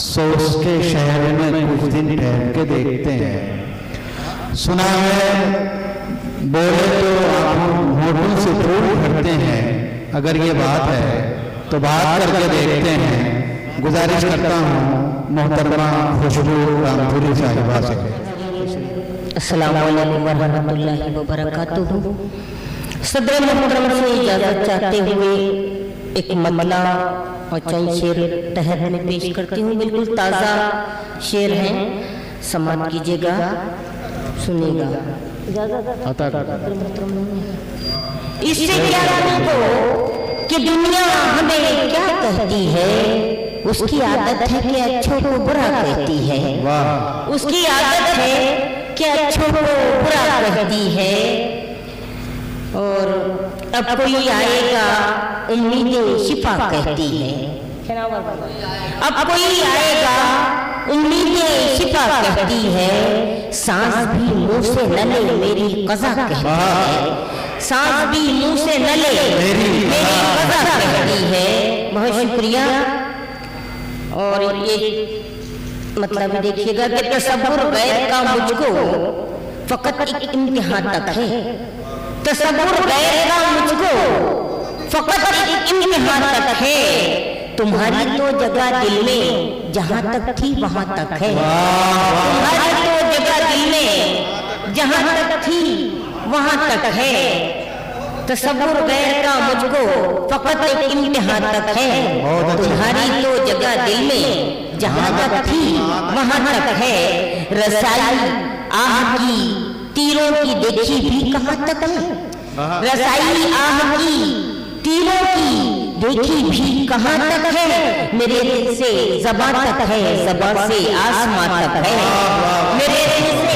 सो उसके शहर में कुछ दिन ठहर के देखते हैं। सुना है बोले तो आप होठों से फूल भरते हैं, अगर ये बात है तो बात करके देखते हैं। गुजारिश करता हूँ मोहतरमा खुशबू रामपुरी साहिबा से। अस्सलाम वालेकुम वरहमतुल्लाहि वबरकातुहू। सदर मोहतरम से इजाजत चाहते हुए एक मतला और चंद शेर तहत में पेश करती हूँ। बिल्कुल ताज़ा शेर हैं, समात कीजिएगा, सुनिएगा। इससे क्या तुमको कि दुनिया हमें क्या कहती है, उसकी आदत है कि अच्छों को बुरा कहती है। उसकी आदत है कि अच्छों को बुरा कहती है। और अब कोई आएगा उम्मीदें शिफा कहती है। अब कोई आएगा उम्मीदें शिफा कहती है। सांस भी मुंह से न ले मेरी कज़ा कहती है। सांस भी मुंह से न ले मेरी कज़ा कहती है। बहुत शुक्रिया। और ये मतलब देखिएगा कि तसव्वुर गैर का मुझको फकत एक इम्तिहान तक है। तसव्वुर गैर का मुझको फकत एक इम्तिहान तक है। तुम्हारी तो जगह दिल में जहाँ तक थी वहाँ तक है। तुम्हारी तो जगह दिल में जहाँ तक थी वहाँ तक है। तसव्वुर गैर का मुझको फकत एक इम्तिहान तक है। तुम्हारी तो जगह दिल में जहाँ तक थी वहाँ तक है। रसाई आह की तीरों की देखी भी कहाँ तक है। रसाई आह की तीरों की देखी भी कहाँ तक है। मेरे दिल से ज़बान तक है, ज़बान से आसमां तक है। मेरे दिल से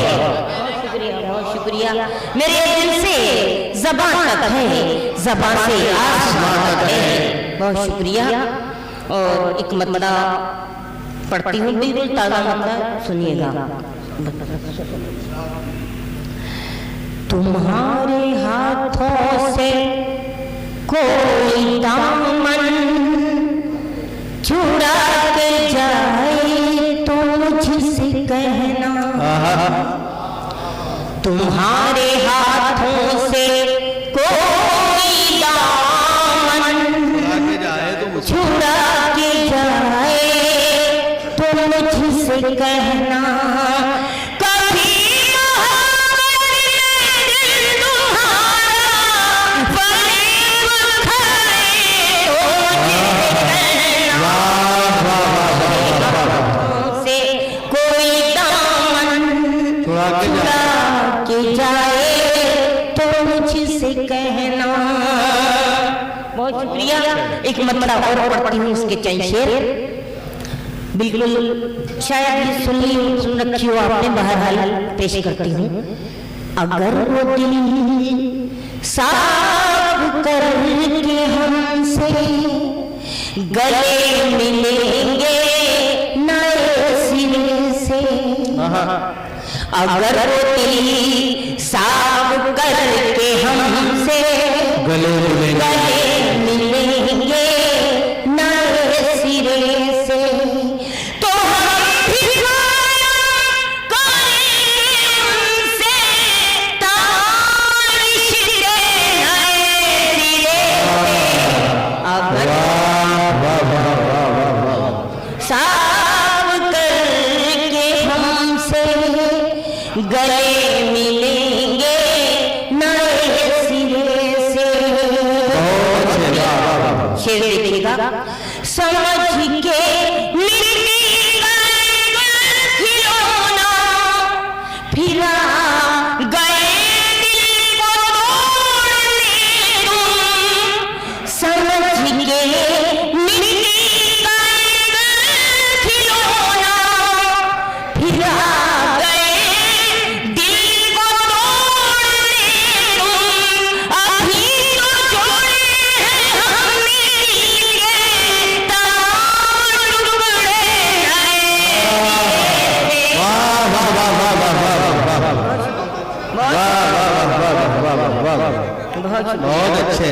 बहुत शुक्रिया। मेरे दिल से ज़बान तक है, ज़बान से आसमां तक है। बहुत शुक्रिया। और एक मतला पढ़ती हूँ, बिल्कुल ताज़ा मतला, सुनिएगा। तुम्हारे हाथों से कोई दामन चुरा के जाए तो मुझसे कहना। तुम्हारे हाथों से कोई दामन चुरा के जाए तो मुझसे कहना। कहना। बहुत शुक्रिया। एक मतला और पढ़ती हूँ, इसके चंद शेर। बिल्कुल शायद ये सुन रखी हो आपने, बहरहाल पेश करती हूँ। अगर वो दिल साफ करके हमसे गले मिलेंगे नए सिरे से। अगर वो दिल साफ करके हमसे गले मिलेंगे नए सिरे से तो हम से तारिश के नए सिरे से। अगर साफ करके हमसे गले मिलेंगे नए सिरे से। शेर देखिएगा। समझ के खिलौना फिरा गए दिल को तोड़ने तुम। समझ के खिलौना फिरा बहुत अच्छे।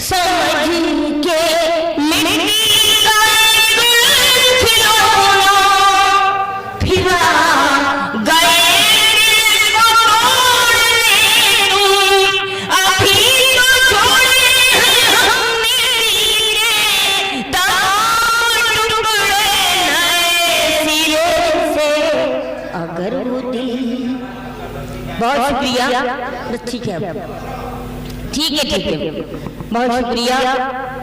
समझ के मिट्टी का बहुत शुक्रिया। ठीक है ठीक है ठीक है, बहुत शुक्रिया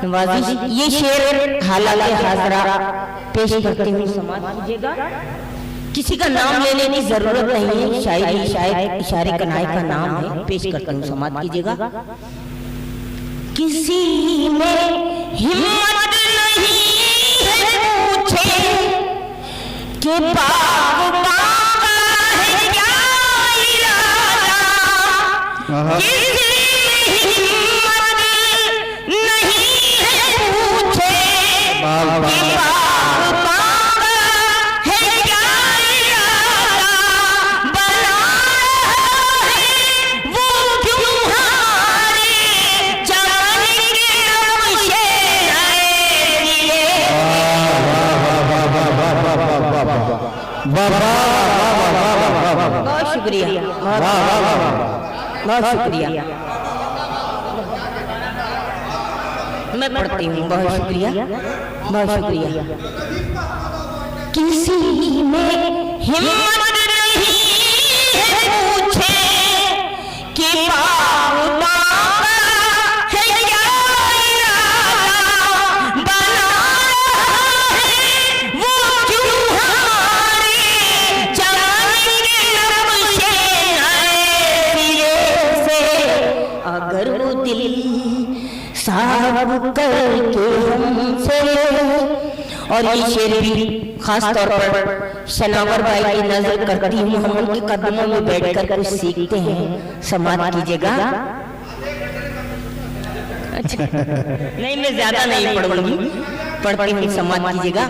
नवाजी। ये शेर हालात हाजरा पेश करते हुए समाज कीजिएगा। किसी का नाम लेने की जरूरत नहीं है, शायरी शायद इशारे कनाए का नाम है, पेश करते हुए समाज कीजिएगा। किसी में हिम्मत नहीं है पूछे कि पाप पापा है क्या इरादा, किसी हिम्मत नहीं है पूछे कि पाप पापा है क्या इरादा, बना है वो क्यों हारे जाने के नक्शे आए। बहुत शुक्रिया, बहुत शुक्रिया। मैं पढ़ती हूँ, बहुत शुक्रिया, बहुत शुक्रिया। किसी में हिम्मत नहीं है पूछे कि पाप पापा है क्या इरादा, बना है वो क्यों हारे जाने के नक्शे आए सिरे से। अगर वो दिल साफ करके हमसे, और ये शेर भी खास तौर पर शनावर भाई की नजर करती हूँ, हम उनके कदमों में बैठकर कुछ सीखते हैं, समाज कीजिएगा। अच्छा नहीं, मैं ज्यादा नहीं पढ़ूंगी, पढ़ती हूँ, समाज कीजिएगा।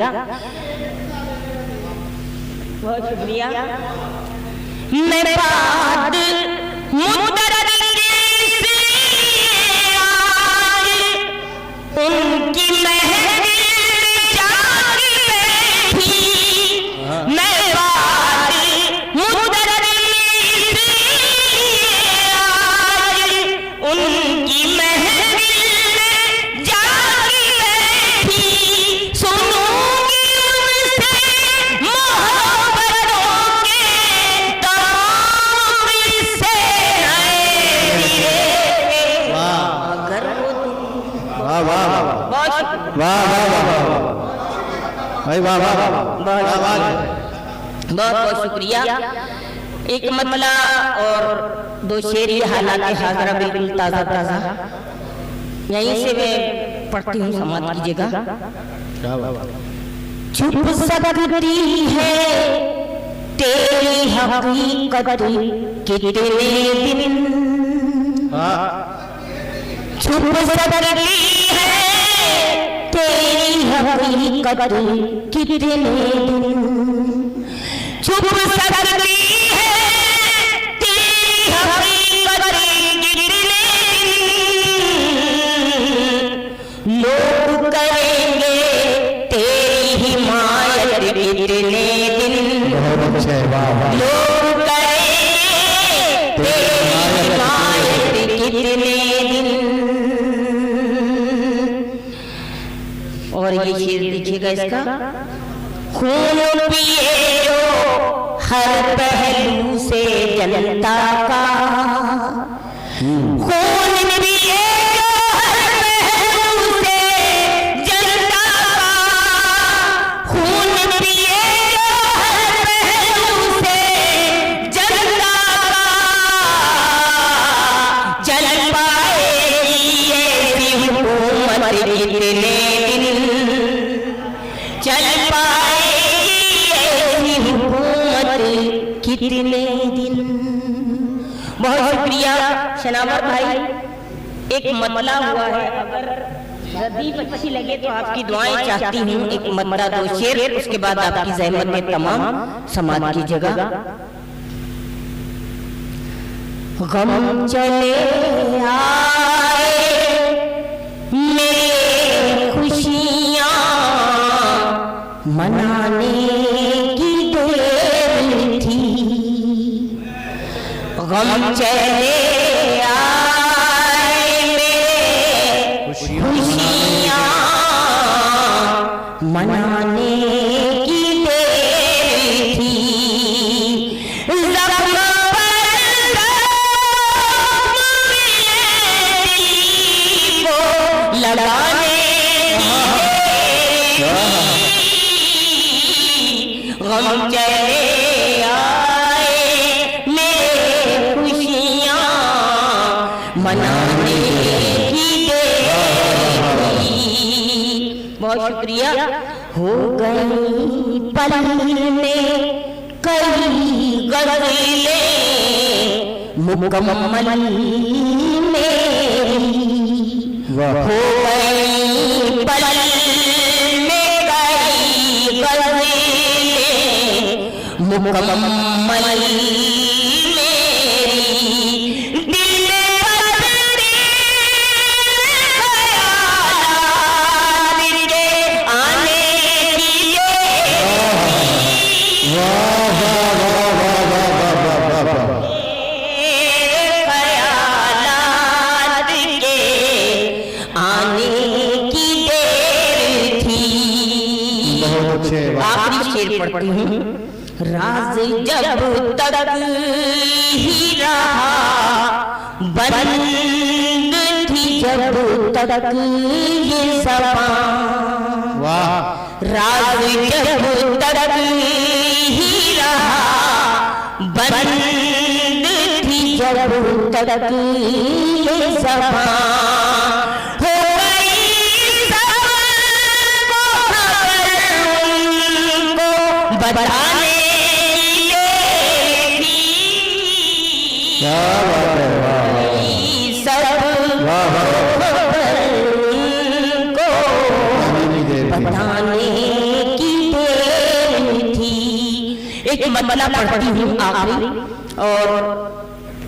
बहुत शुक्रिया। मैं बात उनकी महफिल जाग बैठी, मैं बात मुदर्रिस आज उनकी महफिल जाग बैठी, सुनूंगी उनसे मोहब्बतों के तमाम किस्से नए। अगर वो वाह वाह वाह भाई, वाह वाह बहुत बहुत शुक्रिया। एक मतला और दो शेर ये हालात हाजरा बिल्कुल ताजा ताजा, यहीं से मैं पढ़ती हूँ, समाज कीजिएगा। चुप सकती है तेरी हकीकत कितने दिन, छुप सकती है तेरी हकीकत कितने दिन, छुप सकती है तेरी हकीकत कितने दिन, लोग करेंगे तेरी हिमायत कितने दिन, लोग करेंगे तेरी हिमायत कितने दिन। और ये शेर देखिएगा इसका, खून पिए जो हर पहलू से जनता का, खून पिए जो हर पहलू से जनता का, खून पिए जो हर पहलू से जनता का, चल पाएगी ऐसी हुकूमत कितने दिन, चल पाएगी ऐसी हुकूमत कितने दिन। बहुत शुक्रिया शनावर भाई। एक मतला हुआ है, अगर रदीफ अच्छी लगे तो आपकी दुआएं चाहती हूँ। एक मतला दो शेर, उसके बाद आपकी जहमत में तमाम समाज कीजिएगा। गम चले आए मेरे खुशियाँ मनाने की देर थी, गम चले आए मेरे खुशियाँ मनाने की देर थी, ज़ख्म पर गम चले आए मेरे खुशियाँ मनाने की देरी। बहुत शुक्रिया। हो गई पल में कई गज़लें मुकम्मल मेरी। हो गई पल में कई गज़लें मुकम्मल मेरी। दिल में बदले ख्यालात के आने की ख्यालात के आने की देर थी। आखिरी शेर पढ़ती हूँ। राज जब तक ही रहा बंद थी जब तक ये ज़बां। राज जब तक ही रहा बंद थी जब तक ये ज़बां। हो गई ज़बां को बताने बताने की देर थी। एक मतलब पढ़ती हूँ आखिरी और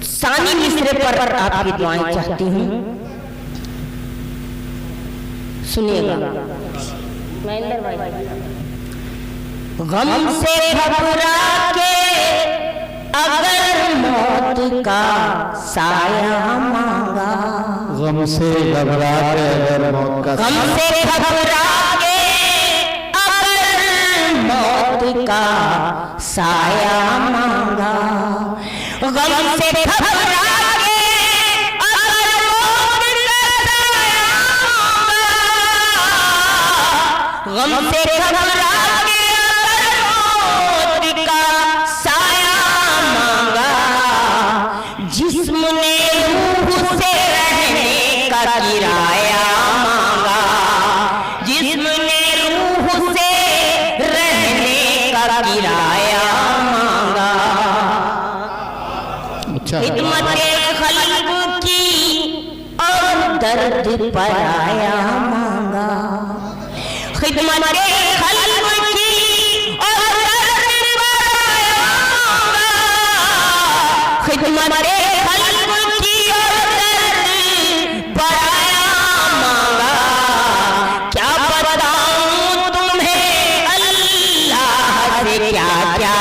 सानी मिसरे पर आपकी दुआएं चाहती हूँ। सुनिएगा। गम से घबरा के अगर मौत का साया मांगा। गम से घबरा के अगर मौत का गम से घबरा के अगर मौत का साया मांगा। गम से घबरा के अगर मौत का साया मांगा। गम से घबरा जिस्म ने रूह से रहने का किराया मांगा। जिस्म ने रूह से रहने का किराया मांगा। खिदमत खल्क़ की और दर्द पराया मांगा। खिदमत खल्क़ की और दर्द पराया मांगा। खिदमत क्या